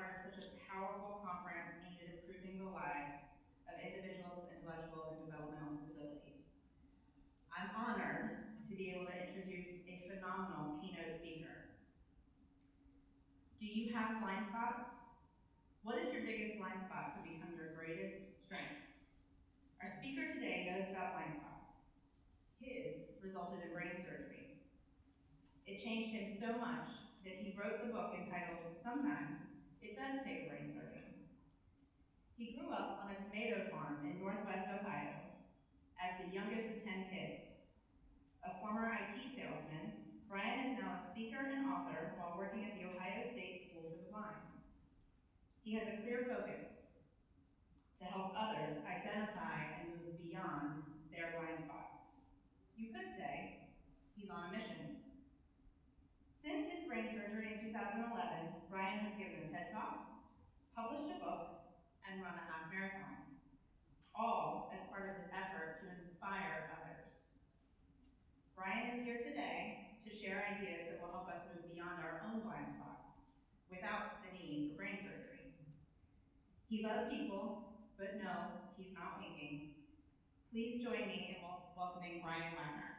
part of such a powerful conference aimed at improving the lives of individuals with intellectual and developmental disabilities. I'm honored to be able to introduce a phenomenal keynote speaker. Do you have blind spots? What if your biggest blind spot could become your greatest strength? Our speaker today knows about blind spots. His resulted in brain surgery. It changed him so much that he wrote the book entitled, Sometimes It Does Take a Brain Surgeon. He grew up on a tomato farm in Northwest Ohio as the youngest of 10 kids. A former IT salesman, Brian is now a speaker and author while working at the Ohio State School for the Blind. He has a clear focus to help others identify and move beyond their blind spots. You could say he's on a mission. Since his brain surgery in 2011, Brian has given a TED Talk, published a book, and run a half marathon, all as part of his effort to inspire others. Brian is here today to share ideas that will help us move beyond our own blind spots without the need for brain surgery. He loves people, but no, he's not winking. Please join me in welcoming Brian Wagner.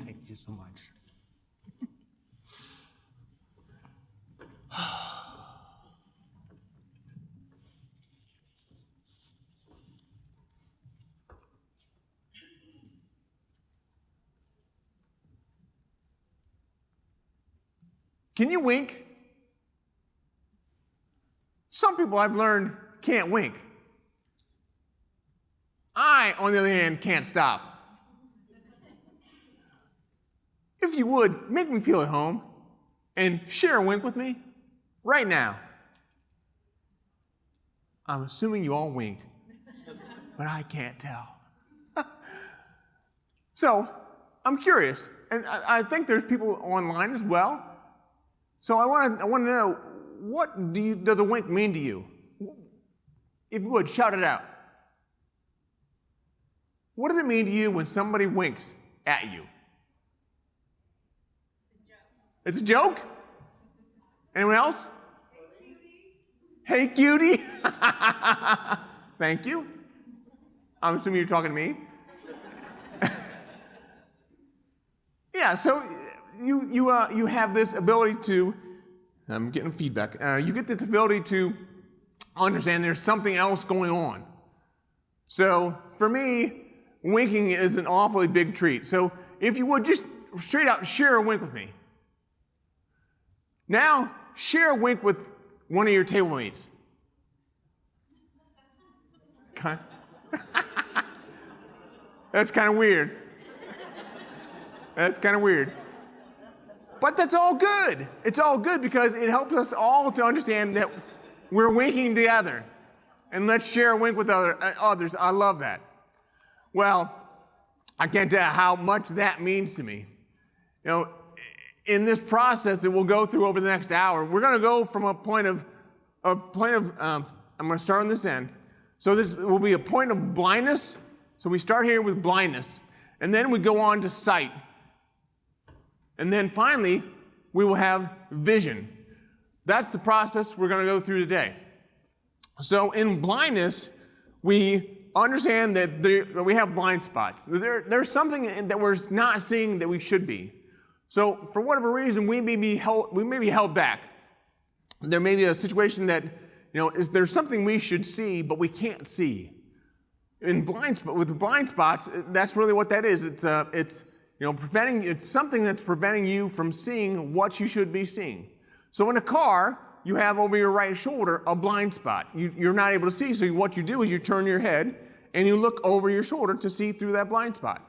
Thank you so much. Can you wink? Some people I've learned can't wink. I, on the other hand, can't stop. If you would, make me feel at home and share a wink with me right now. I'm assuming you all winked, but I can't tell. So, I'm curious, and I think there's people online as well. So I want to know, what does a wink mean to you? If you would, shout it out. What does it mean to you when somebody winks at you? It's a joke? Anyone else? Hey, cutie. Hey, cutie. Thank you. I'm assuming you're talking to me. Yeah, so you have this ability to, I'm getting feedback, you get this ability to understand there's something else going on. So for me, winking is an awfully big treat. So if you would, just straight out share a wink with me. Now, share a wink with one of your table mates. That's kind of weird. That's kind of weird. But that's all good. It's all good because it helps us all to understand that we're winking together. And let's share a wink with others. I love that. Well, I can't tell you how much that means to me. You know, in this process that we'll go through over the next hour, we're going to go from a point of I'm going to start on this end. So this will be a point of blindness. So we start here with blindness. And then we go on to sight. And then finally, we will have vision. That's the process we're going to go through today. So in blindness, we understand that we have blind spots. There's something that we're not seeing that we should be. So for whatever reason, we may be held back. There may be a situation that, there's something we should see, but we can't see. With blind spots, that's really what that is. It's something that's preventing you from seeing what you should be seeing. So in a car, you have over your right shoulder a blind spot. You're not able to see, so what you do is you turn your head and you look over your shoulder to see through that blind spot.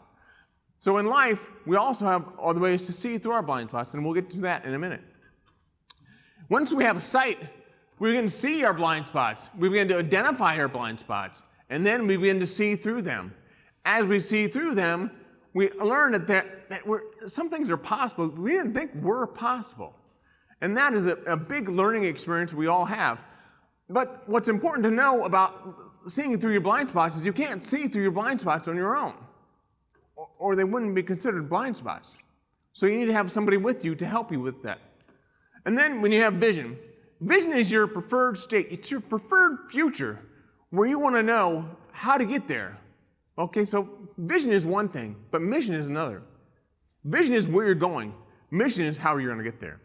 So in life, we also have other ways to see through our blind spots, and we'll get to that in a minute. Once we have a sight, we begin to see our blind spots. We begin to identify our blind spots, and then we begin to see through them. As we see through them, we learn that some things are possible we didn't think were possible. And that is a big learning experience we all have. But what's important to know about seeing through your blind spots is you can't see through your blind spots on your own. or they wouldn't be considered blind spots. So you need to have somebody with you to help you with that. And then when you have vision, vision is your preferred state. It's your preferred future where you want to know how to get there. Okay, so vision is one thing, but mission is another. Vision is where you're going. Mission is how you're going to get there.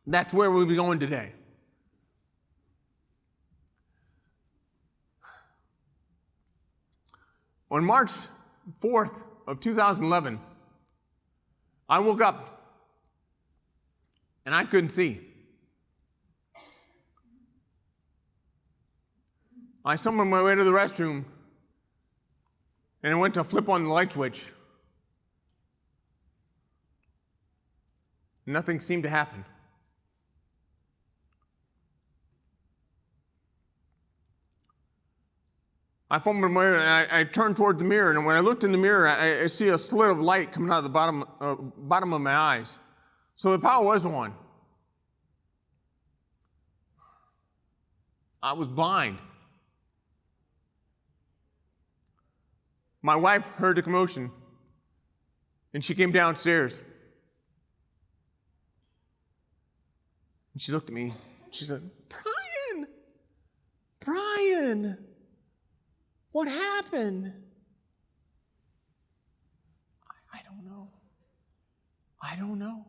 That's where we'll be going today. On March 4th of 2011, I woke up and I couldn't see. I stumbled my way to the restroom and I went to flip on the light switch. Nothing seemed to happen. I fumbled my way and I turned toward the mirror, and when I looked in the mirror, I see a slit of light coming out of the bottom of my eyes. So the power was on. I was blind. My wife heard the commotion, and she came downstairs. And she looked at me. She said, Brian, what happened? I don't know.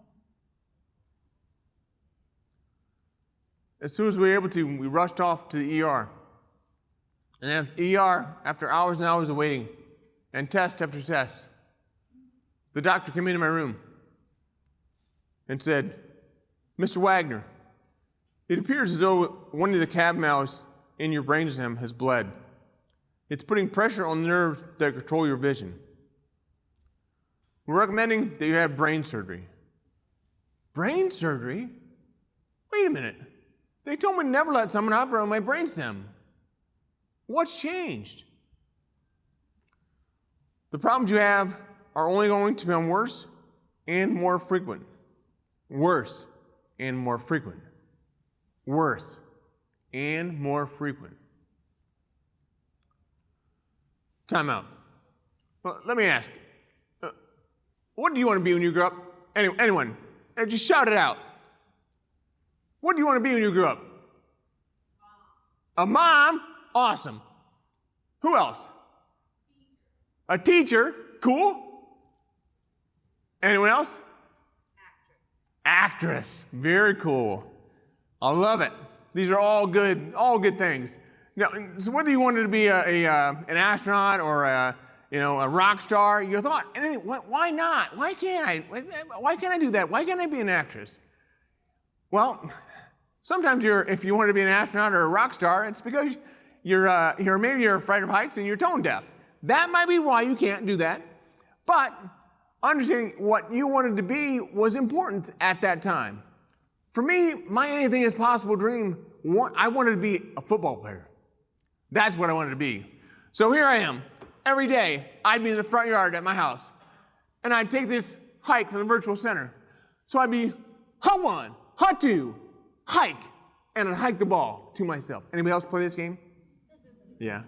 As soon as we were able to, we rushed off to the ER. And at the ER, after hours and hours of waiting, and test after test, the doctor came into my room and said, Mr. Wagner, it appears as though one of the cab mouths in your brainstem has bled. It's putting pressure on the nerves that control your vision. We're recommending that you have brain surgery. Brain surgery? Wait a minute. They told me to never let someone operate on my brainstem. What's changed? The problems you have are only going to become worse and more frequent. Worse and more frequent. Worse and more frequent. Time out. Well, let me ask. What do you want to be when you grow up? Anyone? Just shout it out. What do you want to be when you grow up? A mom? Awesome. Who else? A teacher? Cool. Anyone else? Actress. Very cool. I love it. These are all good things. Now, so whether you wanted to be an astronaut or a rock star, you thought, why not? Why can't I? Why can't I do that? Why can't I be an actress? Well, sometimes if you want to be an astronaut or a rock star, it's because maybe you're afraid of heights and you're tone deaf. That might be why you can't do that. But understanding what you wanted to be was important at that time. For me, my anything is possible dream, I wanted to be a football player. That's what I wanted to be. So here I am. Every day, I'd be in the front yard at my house. And I'd take this hike from the virtual center. So I'd be, hut one, hut two, hike. And I'd hike the ball to myself. Anybody else play this game? Yeah.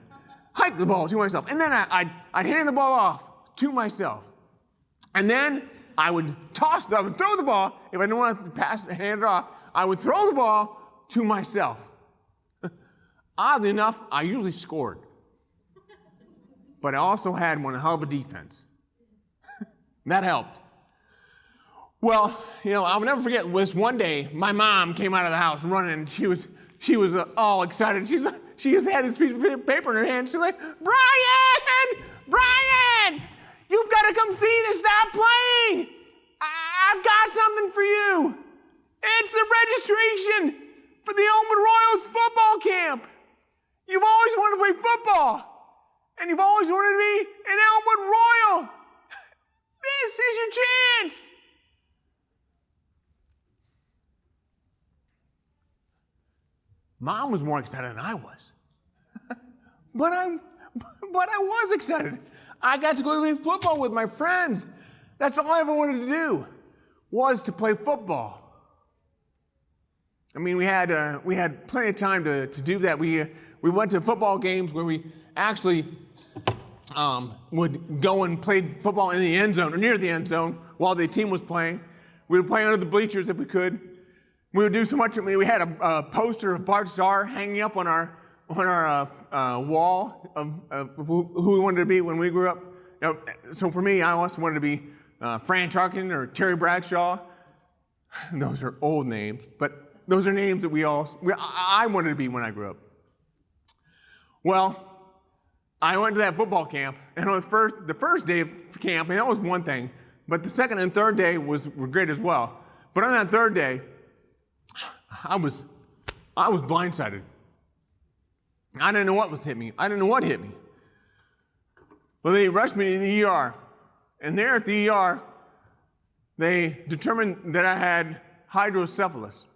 Hike the ball to myself. And then I'd hand the ball off to myself. And then I would I would throw the ball. If I didn't want to hand it off, I would throw the ball to myself. Oddly enough, I usually scored. But I also had one hell of a defense. That helped. Well, I'll never forget this one day, my mom came out of the house running, and she was all excited. She just had this piece of paper in her hand. She's like, Brian, you've got to come see this. Stop playing. I've got something for you. It's the registration for the Elmwood Royals football camp. You've always wanted to play football, and you've always wanted to be an Elmwood Royal. This is your chance. Mom was more excited than I was. But I was excited. I got to go play football with my friends. That's all I ever wanted to do, was to play football. I mean, we had plenty of time to do that. We went to football games where we actually would go and play football in the end zone or near the end zone while the team was playing. We would play under the bleachers if we could. We would do so much. I mean, we had a poster of Bart Starr hanging up on our wall of who we wanted to be when we grew up. You know, so for me, I also wanted to be Fran Tarkin or Terry Bradshaw. Those are old names, but those are names that I wanted to be when I grew up. Well, I went to that football camp, and on the first day of camp, and that was one thing, but the second and third day were great as well. But on that third day, I was blindsided. I didn't know what hit me. Well, they rushed me to the ER, and there at the ER, they determined that I had hydrocephalus.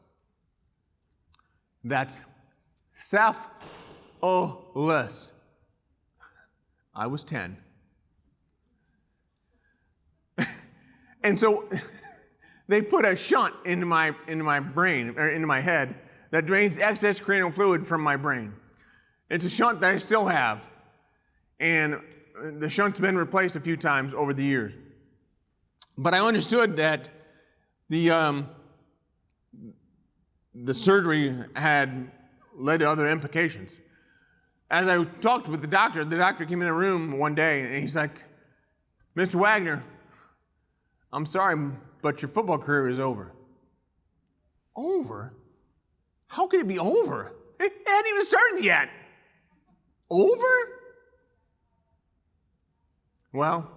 That's cephalus. I was 10. And so they put a shunt into my brain, or into my head, that drains excess cranial fluid from my brain. It's a shunt that I still have. And the shunt's been replaced a few times over the years. But I understood that the surgery had led to other implications. As I talked with the doctor came in the room one day, and he's like, "Mr. Wagner, I'm sorry, but your football career is over." Over? How could it be over? It hadn't even started yet. Over? Well,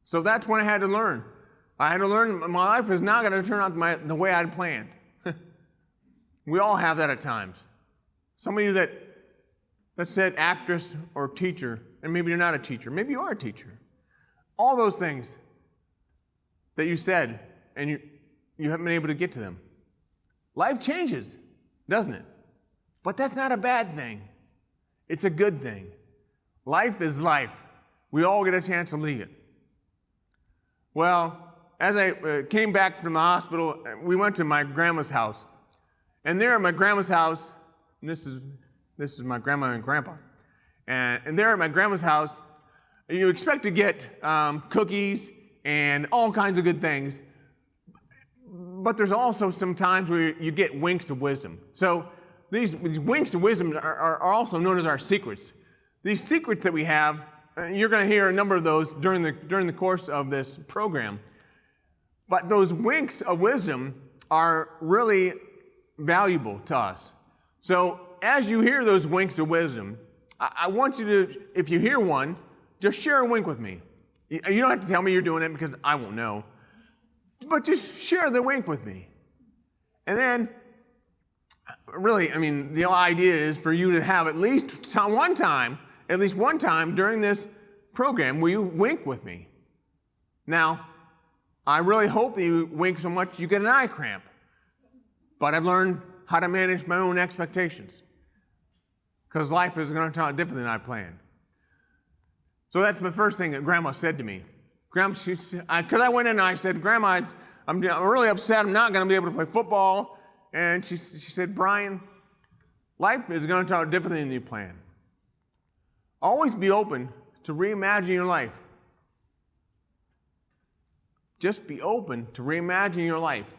so that's when I had to learn. I had to learn my life is not going to turn out the way I'd planned. We all have that at times. Some of you that said actress or teacher, and maybe you're not a teacher, maybe you are a teacher. All those things that you said, and you haven't been able to get to them. Life changes, doesn't it? But that's not a bad thing. It's a good thing. Life is life. We all get a chance to lead it. Well, as I came back from the hospital, we went to my grandma's house. And there at my grandma's house, and this is my grandma and grandpa. And there at my grandma's house, you expect to get cookies and all kinds of good things. But there's also some times where you get winks of wisdom. So these winks of wisdom are also known as our secrets. These secrets that we have, you're going to hear a number of those during the course of this program. But those winks of wisdom are really valuable to us. So as you hear those winks of wisdom, I want you to, if you hear one, just share a wink with me. You don't have to tell me you're doing it because I won't know. But just share the wink with me. And then, really, I mean, the idea is for you to have at least one time during this program where you wink with me. Now, I really hope that you wink so much you get an eye cramp. But I've learned how to manage my own expectations. Because life is going to turn out different than I planned. So that's the first thing that Grandma said to me. Because I went in and I said, "Grandma, I'm really upset. I'm not going to be able to play football." And she said, "Brian, life is going to turn out different than you planned. Always be open to reimagine your life. Just be open to reimagine your life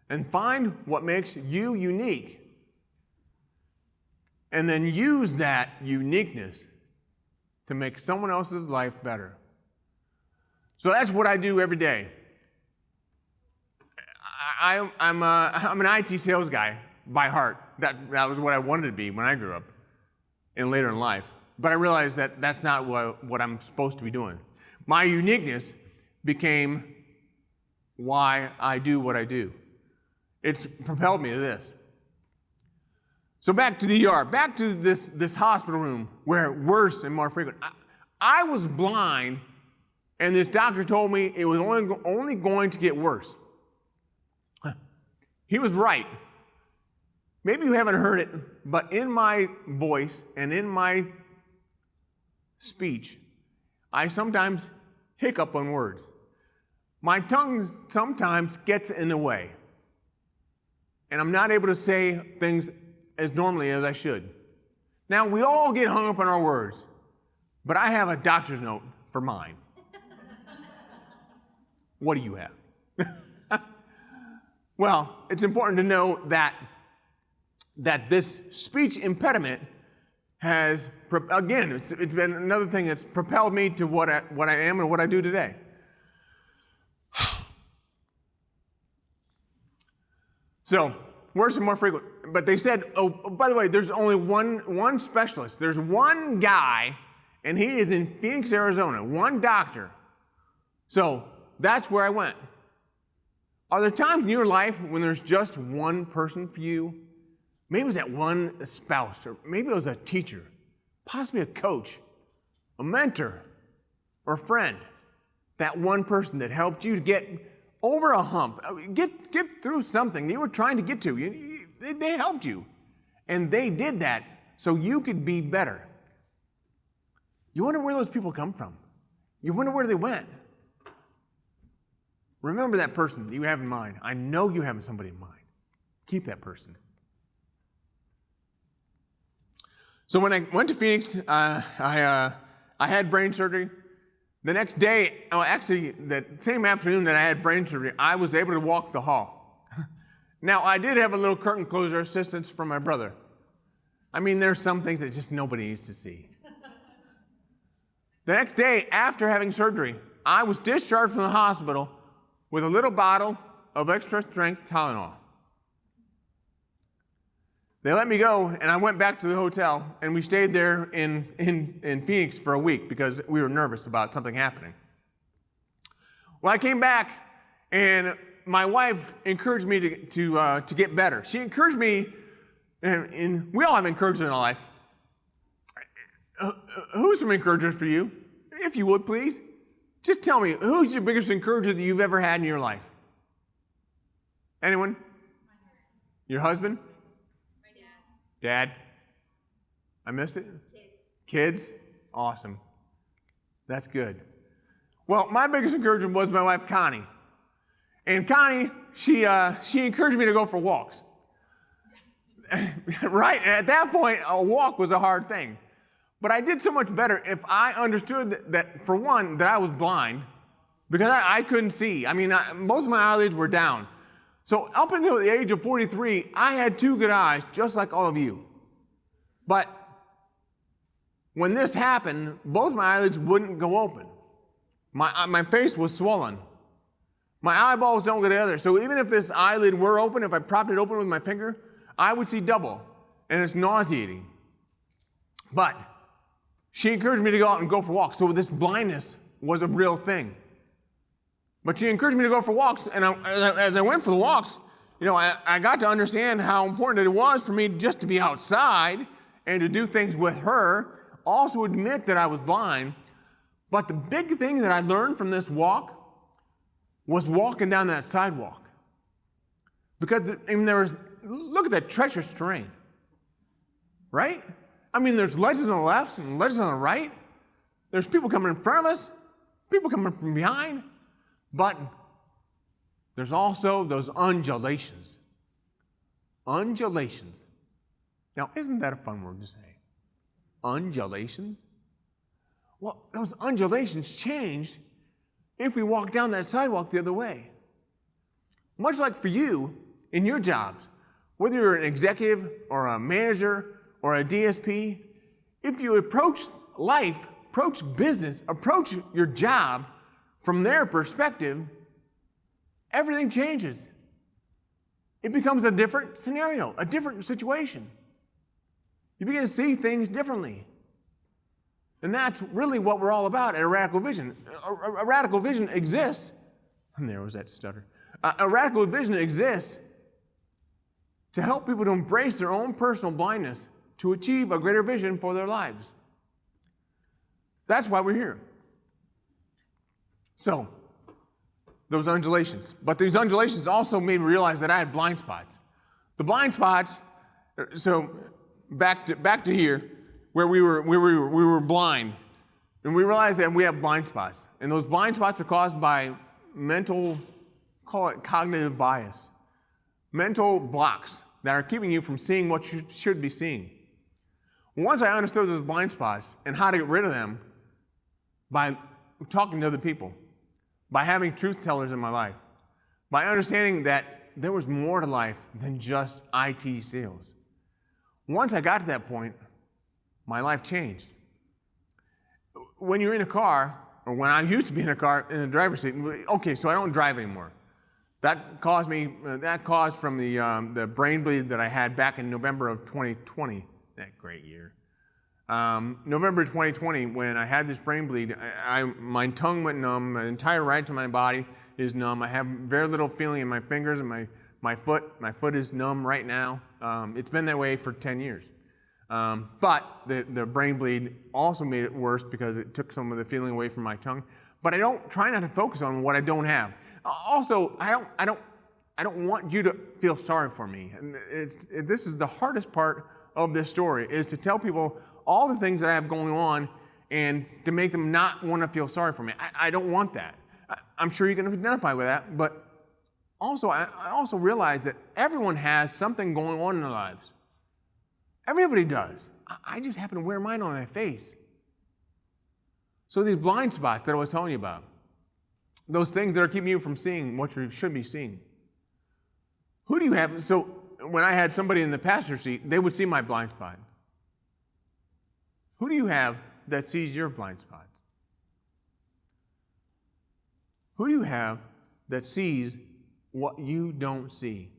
and find what makes you unique. And then use that uniqueness to make someone else's life better." So that's what I do every day. I'm an IT sales guy by heart. That was what I wanted to be when I grew up and later in life. But I realized that that's not what I'm supposed to be doing. My uniqueness became why I do what I do. It's propelled me to this. So back to the ER, back to this hospital room where worse and more frequent. I was blind, and this doctor told me it was only going to get worse. He was right. Maybe you haven't heard it, but in my voice and in my speech, I sometimes hiccup on words. My tongue sometimes gets in the way, and I'm not able to say things as normally as I should. Now, we all get hung up on our words. but I have a doctor's note for mine. What do you have? Well, it's important to know that this speech impediment has, again, it's been another thing that's propelled me to what I am and what I do today. So, worse and more frequent. But they said, oh, by the way, there's only one specialist. There's one guy, and he is in Phoenix, Arizona, one doctor. So, that's where I went. Are there times in your life when there's just one person for you? Maybe it was that one spouse, or maybe it was a teacher, possibly a coach, a mentor, or a friend. That one person that helped you to get over a hump, get through something that you were trying to get to. They helped you. And they did that so you could be better. You wonder where those people come from. You wonder where they went. Remember that person that you have in mind. I know you have somebody in mind. Keep that person. So when I went to Phoenix, I had brain surgery. The next day, actually, that same afternoon that I had brain surgery, I was able to walk the hall. Now, I did have a little curtain closer assistance from my brother. I mean, there's some things that just nobody needs to see. The next day, after having surgery, I was discharged from the hospital with a little bottle of extra-strength Tylenol. They let me go, and I went back to the hotel, and we stayed there in Phoenix for a week because we were nervous about something happening. Well, I came back, and my wife encouraged me to get better. She encouraged me, and we all have encouragement in our life. Who's some encouragers for you? If you would, please. Just tell me, who's your biggest encourager that you've ever had in your life? Anyone? Your husband? Dad? I missed it? Kids? Awesome. That's good. Well, my biggest encouragement was my wife, Connie. And Connie, she encouraged me to go for walks. Right? At that point, a walk was a hard thing. But I did so much better if I understood that, for one, that I was blind, because I couldn't see. I mean, both of my eyelids were down. So up until the age of 43, I had two good eyes, just like all of you. But when this happened, both my eyelids wouldn't go open. My face was swollen. My eyeballs don't go together. So even if this eyelid were open, if I propped it open with my finger, I would see double, and it's nauseating. But she encouraged me to go out and go for walks. So this blindness was a real thing. But she encouraged me to go for walks, and as I went for the walks, I got to understand how important it was for me just to be outside and to do things with her, also admit that I was blind. But the big thing that I learned from this walk was walking down that sidewalk. Because look at that treacherous terrain, right? I mean, there's ledges on the left and ledges on the right. There's people coming in front of us, people coming from behind. But there's also those undulations. Undulations. Now, isn't that a fun word to say? Undulations? Well, those undulations change if we walk down that sidewalk the other way. Much like for you in your jobs, whether you're an executive or a manager or a DSP, if you approach life, approach business, approach your job from their perspective, everything changes. It becomes a different scenario, a different situation. You begin to see things differently. And that's really what we're all about at A Radical Vision. A radical vision exists, and there was that stutter. A radical vision exists to help people to embrace their own personal blindness to achieve a greater vision for their lives. That's why we're here. So, those undulations. But these undulations also made me realize that I had blind spots. The blind spots, so back to here, where we were blind. And we realized that we have blind spots. And those blind spots are caused by mental, call it cognitive bias. Mental blocks that are keeping you from seeing what you should be seeing. Once I understood those blind spots and how to get rid of them, by talking to other people, by having truth tellers in my life, by understanding that there was more to life than just IT sales. Once I got to that point, my life changed. When you're in a car, or when I used to be in a car in the driver's seat, okay, so I don't drive anymore. That caused from the brain bleed that I had back in November of 2020, that great year. November 2020, when I had this brain bleed, my tongue went numb, my entire right to my body is numb. I have very little feeling in my fingers and my foot. My foot is numb right now. It's been that way for 10 years. But the brain bleed also made it worse because it took some of the feeling away from my tongue. But I don't try not to focus on what I don't have. Also, I don't want you to feel sorry for me. And this is the hardest part of this story, is to tell people all the things that I have going on and to make them not want to feel sorry for me. I don't want that. I'm sure you can identify with that, but also I also realize that everyone has something going on in their lives. Everybody does. I just happen to wear mine on my face. So these blind spots that I was telling you about, those things that are keeping you from seeing what you should be seeing. Who do you have? So when I had somebody in the passenger seat, they would see my blind spot. Who do you have that sees your blind spot? Who do you have that sees what you don't see?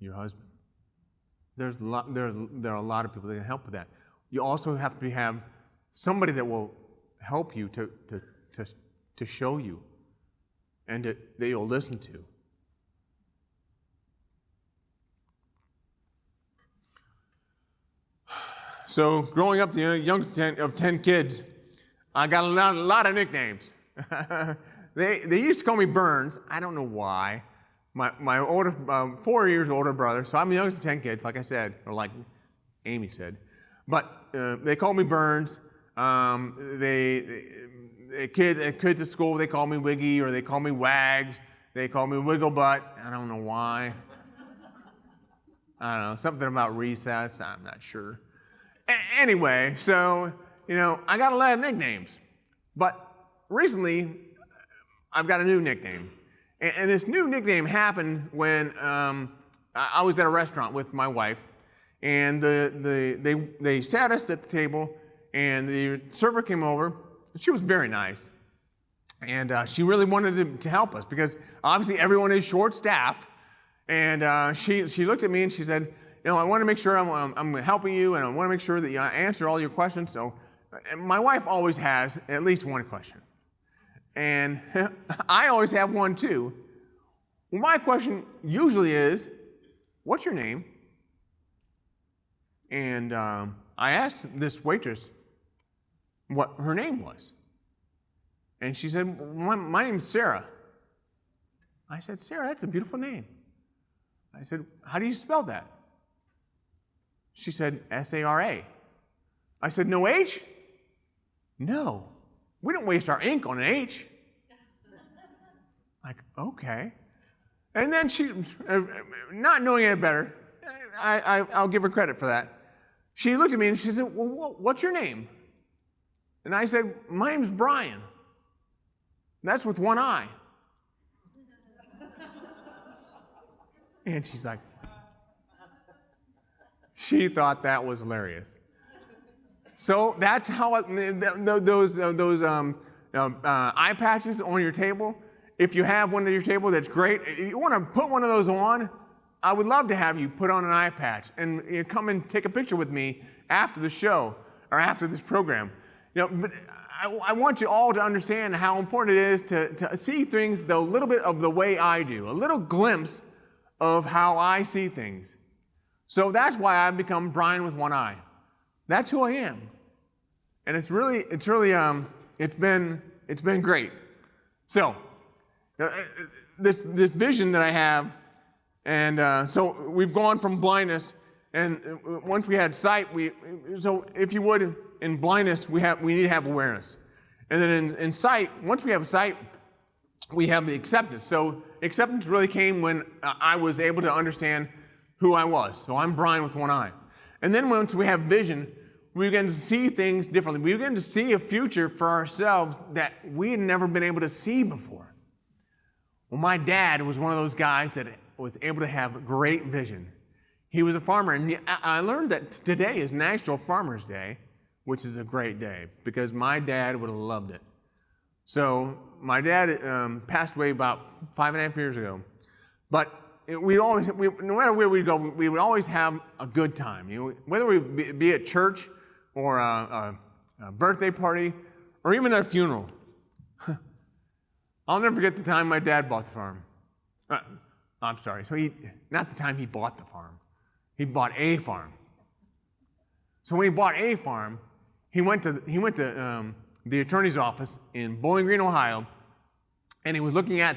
Your husband. There are a lot of people that can help with that. You also have to have somebody that will help you to show you and that you'll listen to. So growing up the youngest of 10 kids, I got a lot of nicknames. They used to call me Burns. I don't know why. My older, 4 years older brother, so I'm the youngest of 10 kids, like I said, or like Amy said. But they call me Burns. Kids at school, they call me Wiggy, or they call me Wags. They call me Wiggle Butt. I don't know why. I don't know, something about recess. I'm not sure. Anyway, so, I got a lot of nicknames. But recently, I've got a new nickname. And this new nickname happened when I was at a restaurant with my wife, and they sat us at the table, and the server came over. She was very nice, and she really wanted to help us because obviously everyone is short-staffed. And she looked at me and she said, I want to make sure I'm helping you, and I want to make sure that you answer all your questions. So my wife always has at least one question. And I always have one too. Well, my question usually is, what's your name? And I asked this waitress what her name was. And she said, my name's Sarah. I said, Sarah, that's a beautiful name. I said, how do you spell that? She said, S-A-R-A. I said, no H? No. We don't waste our ink on an H. Like, okay. And then she, not knowing it better, I'll give her credit for that. She looked at me and she said, well, what's your name? And I said, my name's Brian. That's with one I. And she's like, she thought that was hilarious. So that's how those eye patches on your table. If you have one on your table, that's great. If you want to put one of those on, I would love to have you put on an eye patch and come and take a picture with me after the show or after this program. But I want you all to understand how important it is to see things a little bit of the way I do, a little glimpse of how I see things. So that's why I've become Brian with one eye. That's who I am. And it's been great. So, this vision that I have, and so we've gone from blindness, and once we had sight, so if you would, in blindness, we need to have awareness. And then in sight, once we have sight, we have the acceptance. So acceptance really came when I was able to understand who I was. So I'm Brian with one eye. And then once we have vision, we began to see things differently. We began to see a future for ourselves that we had never been able to see before. Well, my dad was one of those guys that was able to have great vision. He was a farmer, and I learned that today is National Farmers Day, which is a great day, because my dad would have loved it. So my dad passed away about 5.5 years ago, but no matter where we go, we would always have a good time. Whether we be at church or a birthday party or even at a funeral. I'll never forget the time my dad bought the farm. I'm sorry. So not the time he bought the farm. He bought a farm. So when he bought a farm, he went to the attorney's office in Bowling Green, Ohio, and he was looking at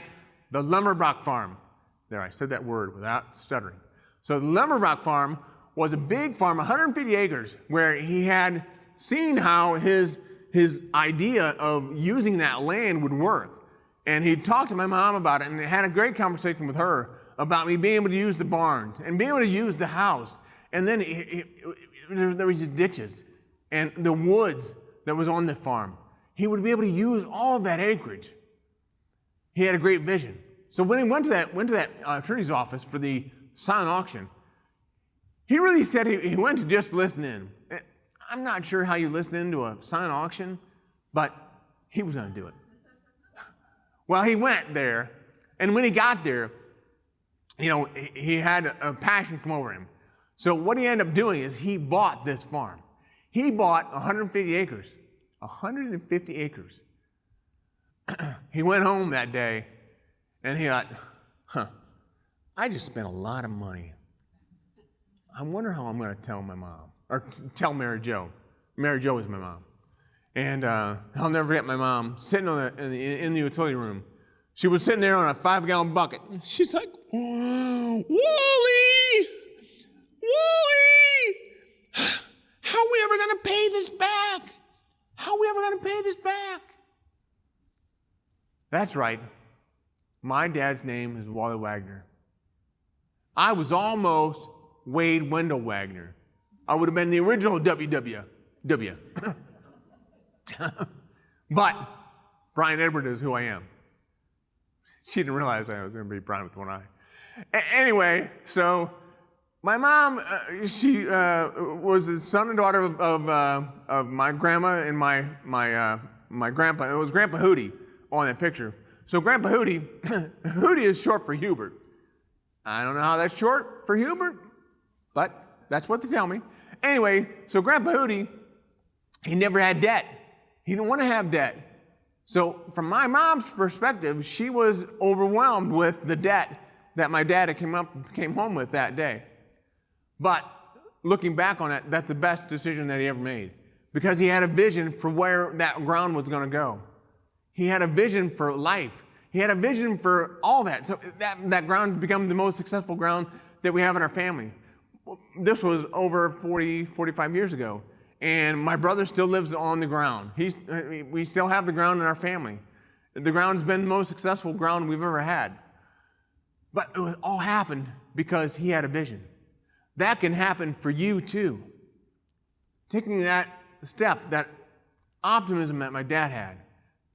the Lumberbrock farm. There, I said that word without stuttering. So the Lumberbrock farm was a big farm, 150 acres, where he had seen how his idea of using that land would work. And he talked to my mom about it and had a great conversation with her about me being able to use the barns and being able to use the house. And then there was just ditches and the woods that was on the farm. He would be able to use all of that acreage. He had a great vision. So when he went to that attorney's office for the silent auction, he really said he went to just listen in. I'm not sure how you listen into a silent auction, but he was going to do it. Well, he went there, and when he got there, he had a passion come over him. So what he ended up doing is he bought this farm. He bought 150 acres. 150 acres. He went home that day, and he thought, I just spent a lot of money. I wonder how I'm going to tell my mom, or tell Mary Jo. Mary Jo is my mom. And I'll never forget my mom sitting in the utility room. She was sitting there on a 5-gallon bucket. She's like, Wally! Wally! How are we ever going to pay this back? How are we ever going to pay this back? That's right. My dad's name is Wally Wagner. I was almost Wade Wendell Wagner. I would have been the original WWW. But Brian Edward is who I am. She didn't realize I was going to be Brian with one eye. Anyway, so my mom, she was the son and daughter of my grandma and my grandpa. It was Grandpa Hootie on that picture. So Grandpa Hootie, Hootie is short for Hubert. I don't know how that's short for Hubert, but that's what they tell me. Anyway, so Grandpa Hootie, he never had debt. He didn't want to have debt. So from my mom's perspective, she was overwhelmed with the debt that my dad came home with that day. But looking back on it, that's the best decision that he ever made, because he had a vision for where that ground was going to go. He had a vision for life. He had a vision for all that. So that ground became the most successful ground that we have in our family. This was over 40, 45 years ago. And my brother still lives on the ground. We still have the ground in our family. The ground's been the most successful ground we've ever had. But it all happened because he had a vision. That can happen for you too. Taking that step, that optimism that my dad had,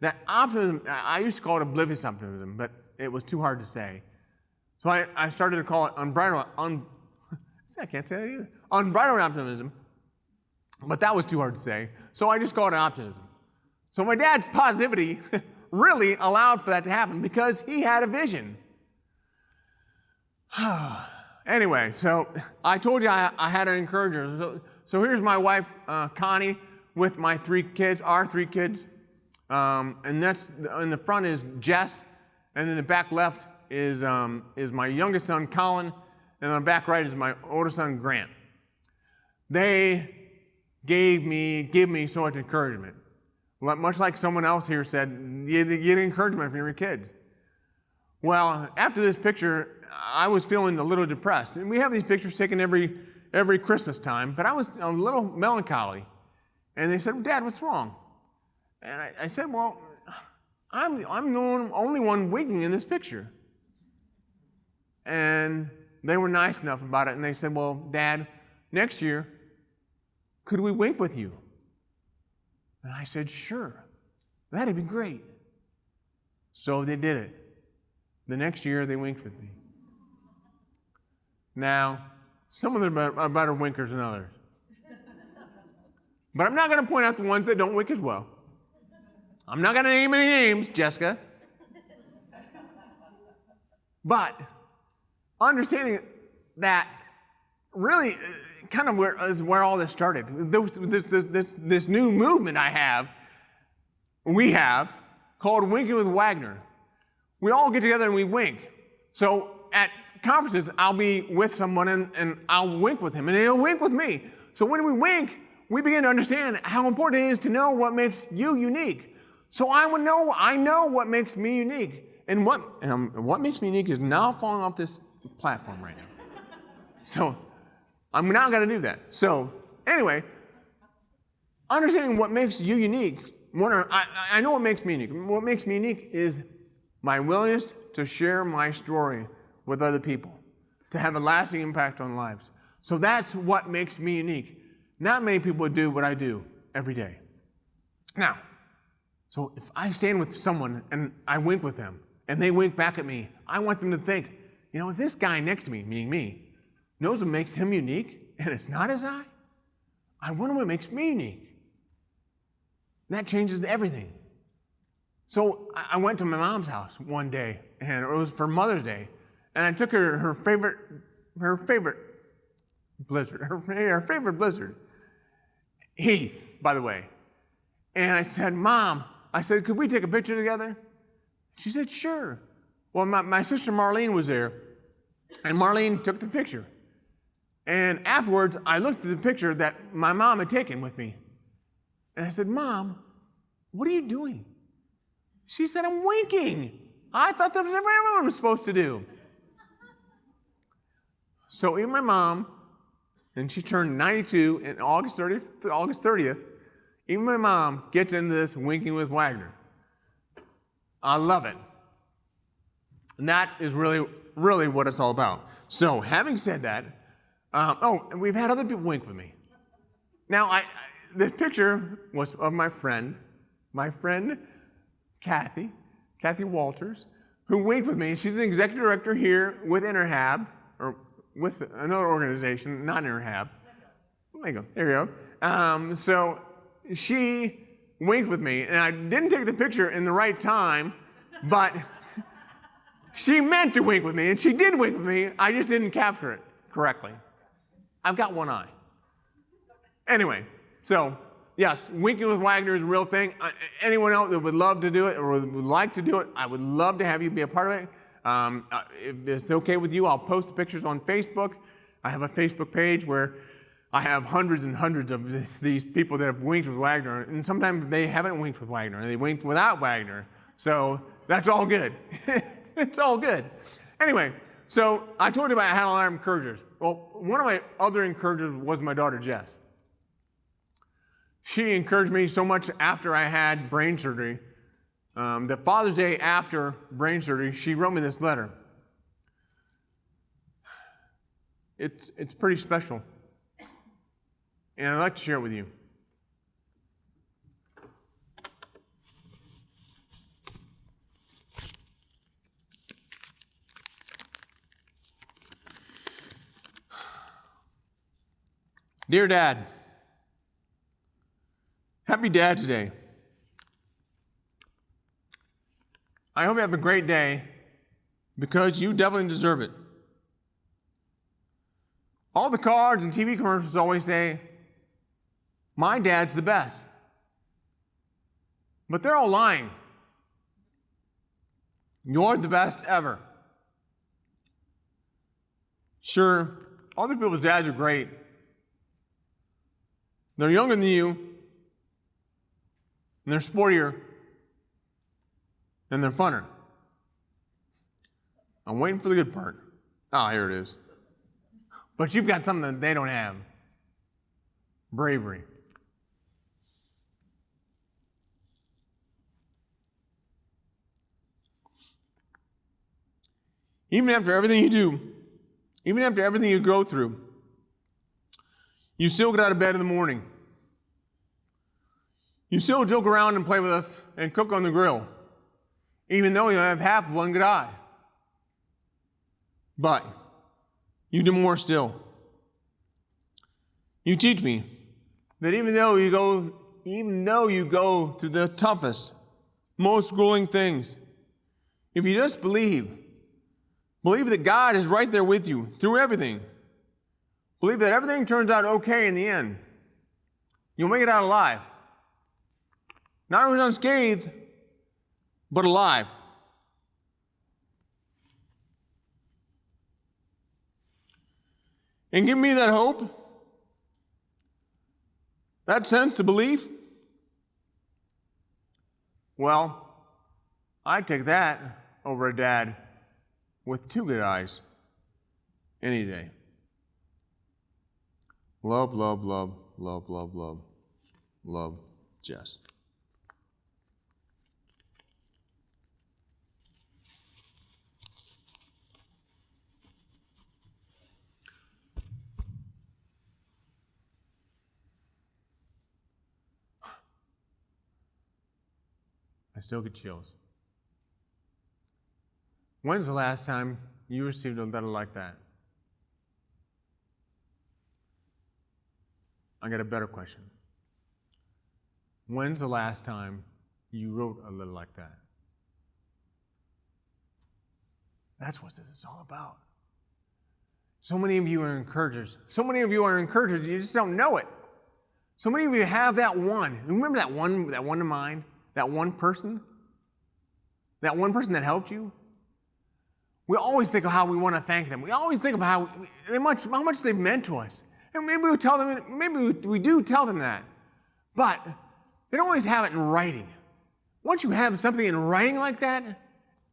that optimism, I used to call it oblivious optimism, but it was too hard to say. So I started to call it unbridled optimism. But that was too hard to say, so I just called it optimism. So my dad's positivity really allowed for that to happen because he had a vision. Anyway, so I told you I had an encourager. So here's my wife, Connie, with my our three kids. And that's, in the front is Jess, and then the back left is my youngest son, Colin, and on the back right is my oldest son, Grant. They give me so much encouragement. Much like someone else here said, you get encouragement from your kids. Well, after this picture, I was feeling a little depressed. And we have these pictures taken every Christmas time, but I was a little melancholy. And they said, well, Dad, what's wrong? And I said, well, I'm the only one winking in this picture. And they were nice enough about it, and they said, well, Dad, next year, could we wink with you? And I said, sure, that'd be great. So they did it. The next year, they winked with me. Now, some of them are better winkers than others. But I'm not going to point out the ones that don't wink as well. I'm not going to name any names, Jessica. But understanding that really kind of is where all this started. This new movement we have, called Winking with Wagner. We all get together and we wink. So at conferences, I'll be with someone and I'll wink with him and he'll wink with me. So when we wink, we begin to understand how important it is to know what makes you unique. So I know what makes me unique. And what makes me unique is not falling off this platform right now. So I'm not going to do that. So anyway, understanding what makes you unique, I know what makes me unique. What makes me unique is my willingness to share my story with other people, to have a lasting impact on lives. So that's what makes me unique. Not many people do what I do every day. Now, so if I stand with someone and I wink with them, and they wink back at me, I want them to think, if this guy next to me, meaning me, knows what makes him unique, and it's not his eye, I wonder what makes me unique. That changes everything. So I went to my mom's house one day, and it was for Mother's Day, and I took her favorite blizzard, her favorite blizzard, Heath, by the way. And I said, Mom, could we take a picture together? She said, sure. Well, my sister Marlene was there, and Marlene took the picture. And afterwards, I looked at the picture that my mom had taken with me. And I said, Mom, what are you doing? She said, I'm winking. I thought that's what everyone was supposed to do. So even my mom, and she turned 92 on August 30th, even my mom gets into this Winking with Wagner. I love it. And that is really, really what it's all about. So having said that, and we've had other people wink with me. Now, the picture was of my friend Kathy Walters, who winked with me. She's an executive director here with Interhab, or with another organization, not Interhab. There you go. There you go. So she winked with me, and I didn't take the picture in the right time, but she meant to wink with me, and she did wink with me. I just didn't capture it correctly. I've got one eye. Anyway, so yes, Winking with Wagner is a real thing. Anyone else that would love to do it or would like to do it, I would love to have you be a part of it. If it's okay with you, I'll post the pictures on Facebook. I have a Facebook page where I have hundreds and hundreds of these people that have winked with Wagner, and sometimes they haven't winked with Wagner, and they winked without Wagner. So that's all good. It's all good. Anyway, so I told you about I had a lot of encouragers. Well, one of my other encouragers was my daughter, Jess. She encouraged me so much after I had brain surgery. The Father's Day after brain surgery, she wrote me this letter. It's pretty special. And I'd like to share it with you. Dear Dad, happy Dad's Day. I hope you have a great day because you definitely deserve it. All the cards and TV commercials always say, my dad's the best. But they're all lying. You're the best ever. Sure, other people's dads are great. They're younger than you, and they're sportier, and they're funner. I'm waiting for the good part. Ah, here it is. But you've got something that they don't have. Bravery. Even after everything you do, even after everything you go through, you still get out of bed in the morning. You still joke around and play with us and cook on the grill, even though you have half of one good eye. But you do more still. You teach me that even though you go through the toughest, most grueling things, if you just believe that God is right there with you through everything, believe that everything turns out okay in the end, you'll make it out alive. Not only unscathed, but alive. And give me that hope, that sense of belief. Well, I'd take that over a dad with two good eyes any day. Love, love, love, love, love, love, love, Jess. I still get chills. When's the last time you received a letter like that? I got a better question. When's the last time you wrote a letter like that? That's what this is all about. So many of you are encouragers. So many of you are encouragers, you just don't know it. So many of you have that one. Remember that one in mind? That one person? That one person that helped you? We always think of how we want to thank them. We always think of how much they've meant to us. And maybe we tell them, maybe we do tell them that. But they don't always have it in writing. Once you have something in writing like that,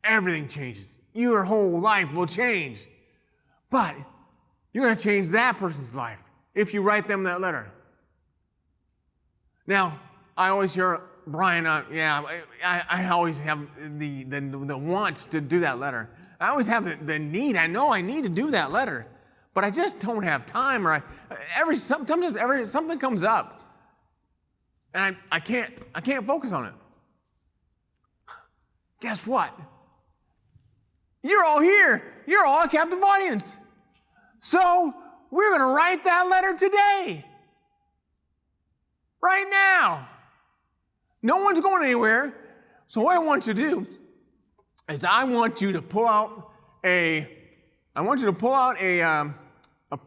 everything changes. Your whole life will change. But you're going to change that person's life if you write them that letter. Now, I always hear Brian, I always have the want to do that letter. I always have the need. I know I need to do that letter, but I just don't have time. Or sometimes something comes up, and I can't focus on it. Guess what? You're all here. You're all a captive audience. So we're going to write that letter today, right now. No one's going anywhere. So what I want you to do is I want you to pull out a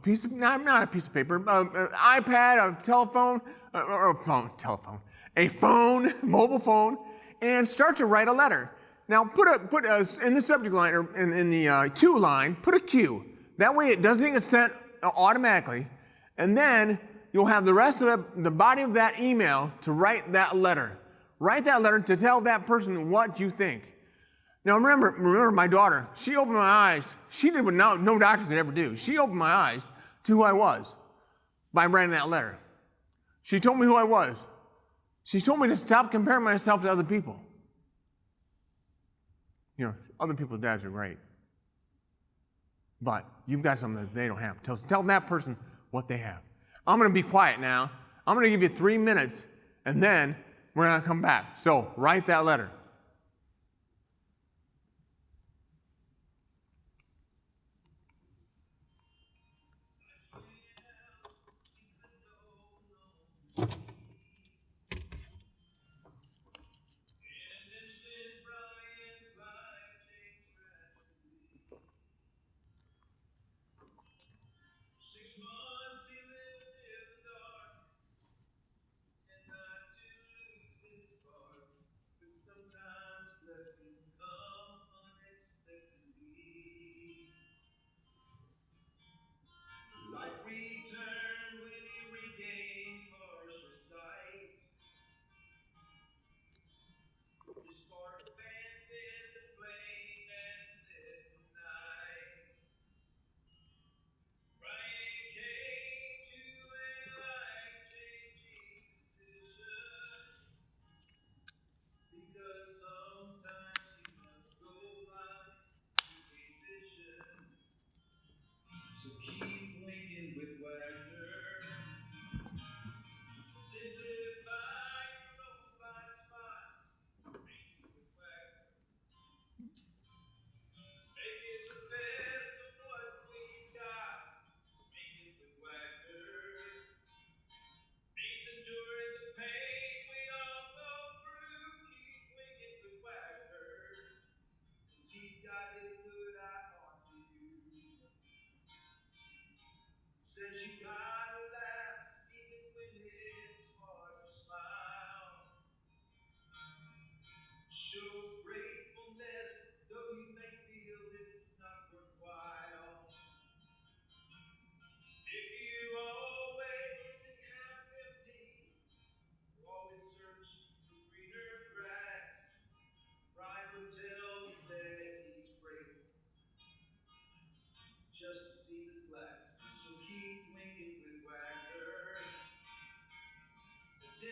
piece of, not a piece of paper, an iPad, a telephone, a phone, mobile phone, and start to write a letter. Now put in the subject line, or in the to line, put a Q. That way it doesn't get sent automatically. And then you'll have the rest of the body of that email to write that letter. Write that letter to tell that person what you think. Now remember my daughter. She opened my eyes. She did what no doctor could ever do. She opened my eyes to who I was by writing that letter. She told me who I was. She told me to stop comparing myself to other people. You know, other people's dads are great. But you've got something that they don't have. Tell that person what they have. I'm going to be quiet now. I'm going to give you 3 minutes, and then we're going to come back. So write that letter.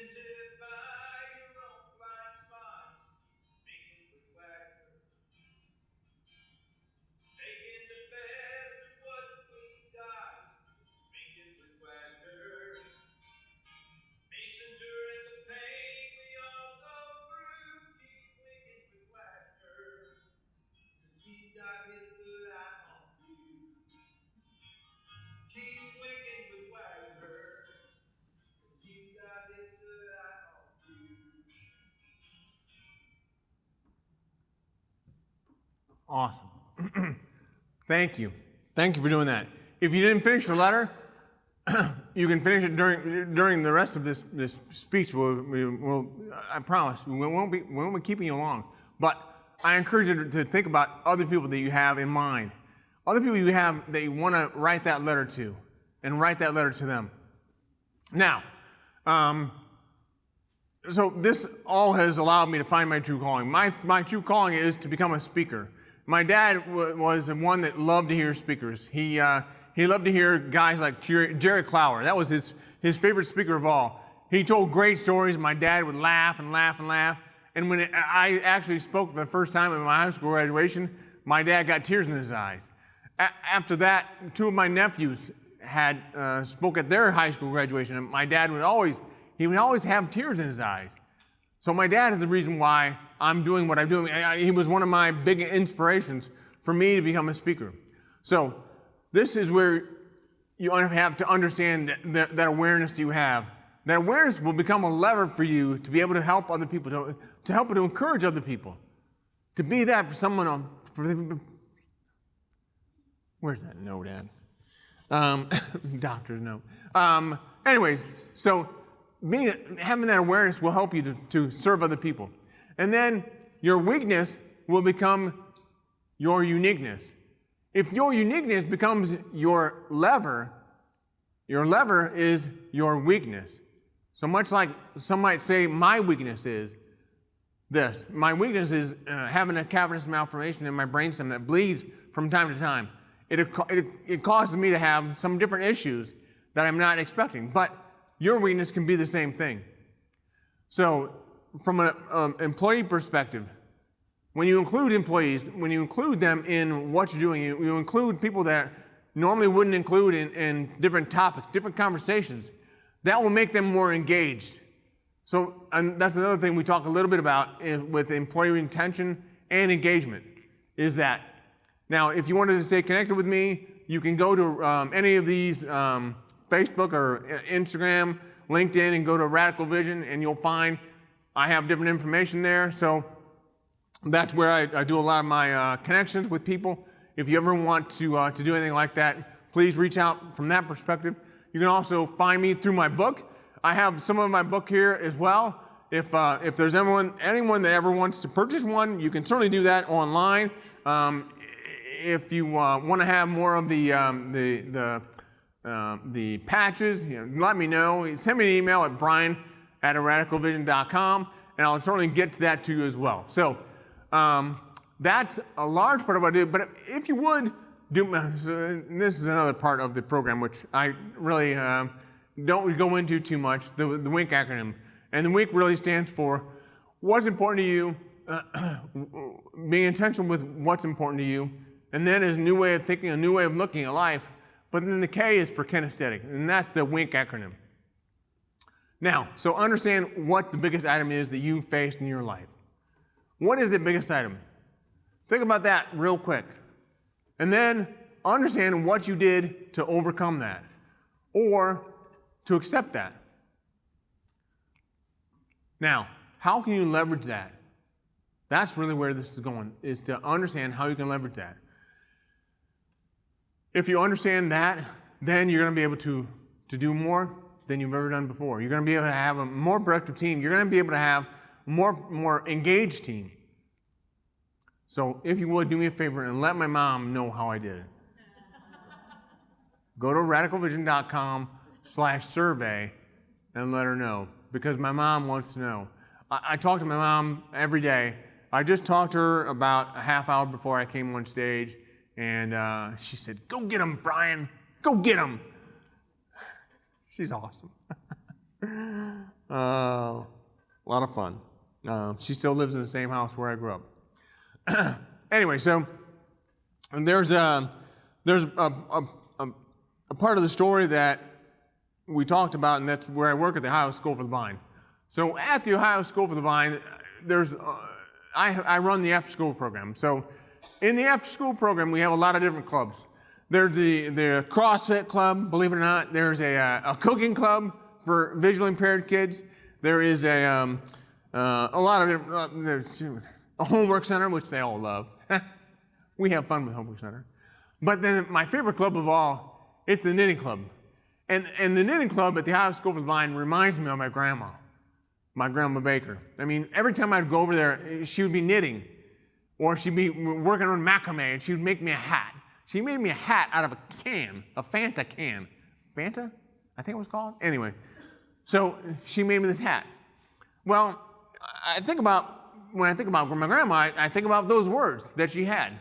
identify your own blind spots. Making with Wagner. Making the best of what we got. Making with Wagner. Means enduring the pain we all go through. Keep winking with Wagner. 'Cause he's got his good eye on you. Keep winking with Wagner. 'Cause he's got his good eye on you. Awesome. Thank you. Thank you for doing that. If you didn't finish the letter, you can finish it during the rest of this speech. I promise, we won't be keeping you long. But I encourage you to think about other people that you have in mind. Other people you have that you want to write that letter to, and write that letter to them. Now, so this all has allowed me to find my true calling. My true calling is to become a speaker. My dad was the one that loved to hear speakers. He loved to hear guys like Jerry Clower. That was his favorite speaker of all. He told great stories. My dad would laugh and laugh and laugh. And when I actually spoke for the first time at my high school graduation, my dad got tears in his eyes. After that, two of my nephews had spoke at their high school graduation, and my dad would always have tears in his eyes. So my dad is the reason why I'm doing what I'm doing. He was one of my big inspirations for me to become a speaker. So this is where you have to understand that awareness you have. That awareness will become a lever for you to be able to help other people, to help and to encourage other people, to be that for someone. Where's that note at? Doctor's note. Anyways, so having that awareness will help you to serve other people. And then your weakness will become your uniqueness. If your uniqueness becomes your lever is your weakness. So much like some might say my weakness is this. My weakness is having a cavernous malformation in my brainstem that bleeds from time to time. It causes me to have some different issues that I'm not expecting. But your weakness can be the same thing. So from an employee perspective, when you include employees, when you include them in what you're doing, you include people that normally wouldn't include in different topics, different conversations, that will make them more engaged. So and that's another thing we talk a little bit about with employee retention and engagement, is that now if you wanted to stay connected with me, you can go to any of these Facebook or Instagram, LinkedIn, and go to Radical Vision, and you'll find I have different information there. So that's where I do a lot of my connections with people. If you ever want to do anything like that, please reach out from that perspective. You can also find me through my book. I have some of my book here as well. If there's anyone that ever wants to purchase one, you can certainly do that online. If you want to have more of the patches, let me know. Send me an email at brian@radicalvision.com, and I'll certainly get to that to you as well. So that's a large part of what I do. But if you would this is another part of the program which I really don't go into too much, the WINK acronym. And the WINK really stands for what's important to you, being intentional with what's important to you, and then is a new way of thinking, a new way of looking at life. But then the K is for kinesthetic, and that's the WINK acronym. Now, so understand what the biggest item is that you faced in your life. What is the biggest item? Think about that real quick. And then understand what you did to overcome that or to accept that. Now, how can you leverage that? That's really where this is going, is to understand how you can leverage that. If you understand that, then you're going to be able to do more than you've ever done before. You're going to be able to have a more productive team. You're going to be able to have a more engaged team. So if you would, do me a favor and let my mom know how I did it. Go to radicalvision.com/survey and let her know, because my mom wants to know. I talk to my mom every day. I just talked to her about a half hour before I came on stage, and she said, "Go get him, Brian. Go get him." She's awesome. A lot of fun. She still lives in the same house where I grew up. Anyway, so there's a part of the story that we talked about, and that's where I work at the Ohio School for the Blind. So at the Ohio School for the Blind, I run the after-school program. So in the after-school program, we have a lot of different clubs. There's the CrossFit club, believe it or not. There's a cooking club for visually impaired kids. There is a lot of different, there's a homework center, which they all love. We have fun with homework center. But then my favorite club of all, it's the knitting club. And the knitting club at the Ohio School for the Blind reminds me of my grandma Baker. I mean, every time I'd go over there, she would be knitting, or she'd be working on macrame, and she would make me a hat. She made me a hat out of a can, a Fanta can. Fanta? I think it was called? Anyway, so she made me this hat. Well, when I think about my grandma, I think about those words that she had.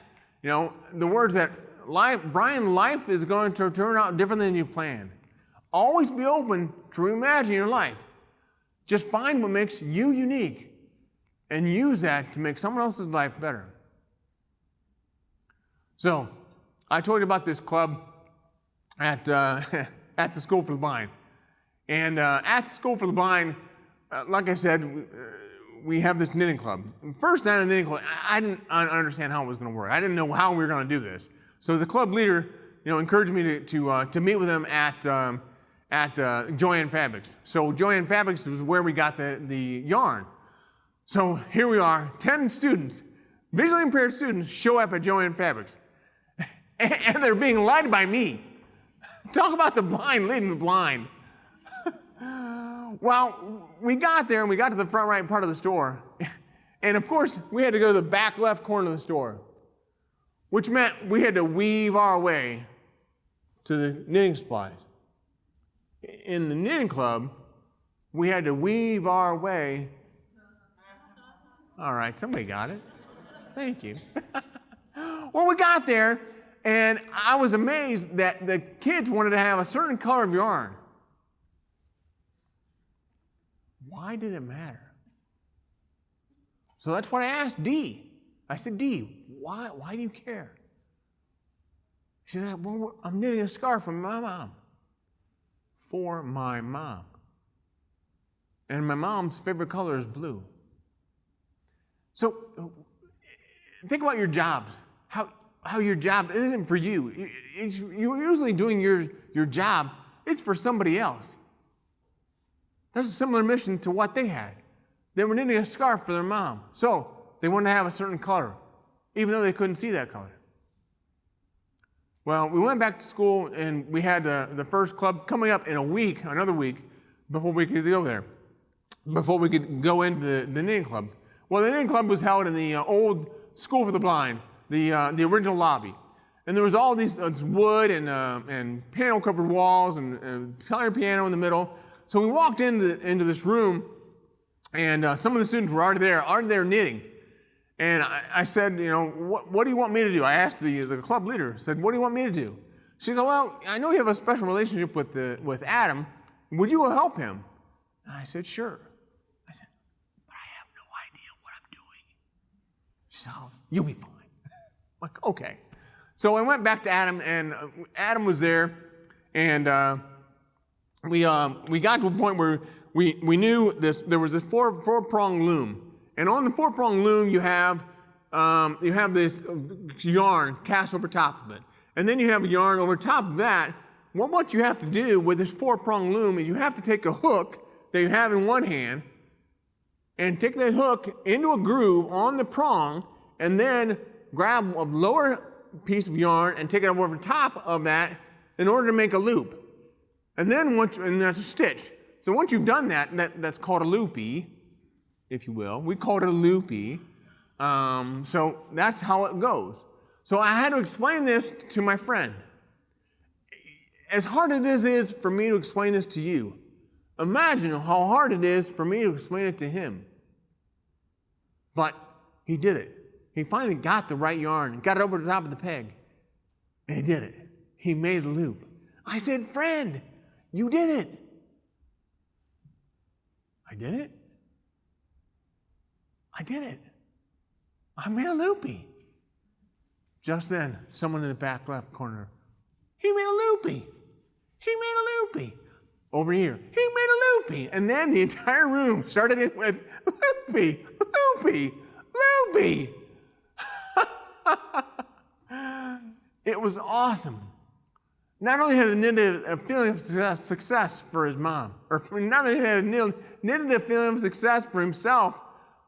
You know, the words that, Brian, life is going to turn out different than you planned. Always be open to reimagine your life. Just find what makes you unique and use that to make someone else's life better. So, I told you about this club at the School for the Blind. And at the School for the Blind, like I said, we have this knitting club. First night of the knitting club, I didn't understand how it was going to work. I didn't know how we were going to do this. So the club leader, encouraged me to meet with him at Joann Fabrics. So Joann Fabrics was where we got the yarn. So here we are, 10 students, visually impaired students, show up at Joann Fabrics. And they're being led by me. Talk about the blind leading the blind. Well, we got there and we got to the front right part of the store. And of course, we had to go to the back left corner of the store, which meant we had to weave our way to the knitting supplies. In the knitting club, we had to weave our way. All right, somebody got it. Thank you. Well, we got there, and I was amazed that the kids wanted to have a certain color of yarn. Why did it matter? So that's what I asked Dee. I said, Dee, why do you care? She said, well, I'm knitting a scarf for my mom. For my mom. And my mom's favorite color is blue. So think about your jobs. How your job isn't for you. You're usually doing your job, it's for somebody else. That's a similar mission to what they had. They were knitting a scarf for their mom. So they wanted to have a certain color, even though they couldn't see that color. Well, we went back to school, and we had the first club coming up in another week, before we could go there, before we could go into the knitting club. Well, the knitting club was held in the old School for the Blind, the original lobby. And there was all these wood and panel-covered walls and color piano in the middle. So we walked into this room, and some of the students were already there knitting. And I said, what do you want me to do? I asked the club leader, said, what do you want me to do? She said, well, I know you have a special relationship with Adam. Would you help him? And I said, sure. I said, but I have no idea what I'm doing. She said, oh, you'll be fine. I'm like, okay. So I went back to Adam, and Adam was there, and we got to a point where we knew there was this four-prong loom. And on the four-prong loom, you have this yarn cast over top of it. And then you have a yarn over top of that. Well, what you have to do with this four-prong loom is you have to take a hook that you have in one hand and take that hook into a groove on the prong, and then grab a lower piece of yarn and take it over the top of that in order to make a loop. And then and that's a stitch. So once you've done that's called a loopy, if you will. We call it a loopy. So that's how it goes. So I had to explain this to my friend. As hard as it is for me to explain this to you, imagine how hard it is for me to explain it to him. But he did it. He finally got the right yarn, got it over the top of the peg, and he did it. He made the loop. I said, friend, you did it. I did it. I did it. I made a loopy. Just then, someone in the back left corner, he made a loopy. He made a loopy. Over here, he made a loopy. And then the entire room started in with loopy, loopy, loopy. It was awesome. Not only had it knitted a feeling of success for his mom, or not only had it knitted a feeling of success for himself,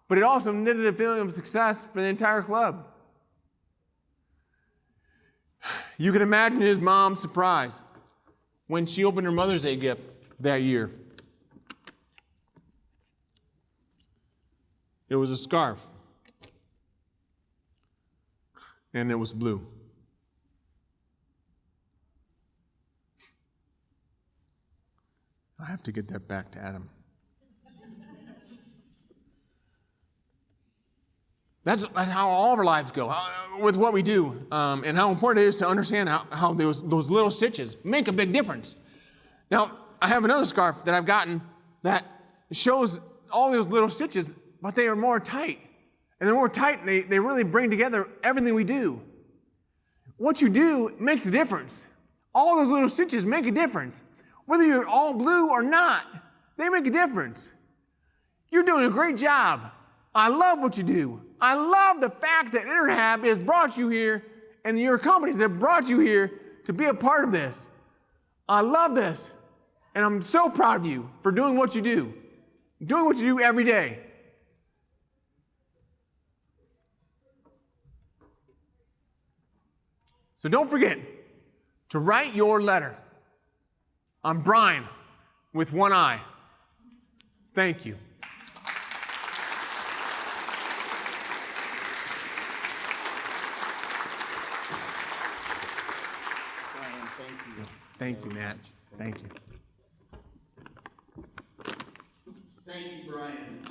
but it also knitted a feeling of success for the entire club. You can imagine his mom's surprise when she opened her Mother's Day gift that year. It was a scarf, and it was blue. I have to get that back to Adam. That's how all of our lives go, with what we do, and how important it is to understand how those little stitches make a big difference. Now, I have another scarf that I've gotten that shows all those little stitches, but they are more tight. And they're more tight, and they really bring together everything we do. What you do makes a difference. All those little stitches make a difference. Whether you're all blue or not, they make a difference. You're doing a great job. I love what you do. I love the fact that Interhab has brought you here and your companies have brought you here to be a part of this. I love this. And I'm so proud of you for doing what you do. Doing what you do every day. So don't forget to write your letter. I'm Brian with one eye. Thank you. Brian, thank you. Thank you, Matt. Thank you. Thank you, Brian.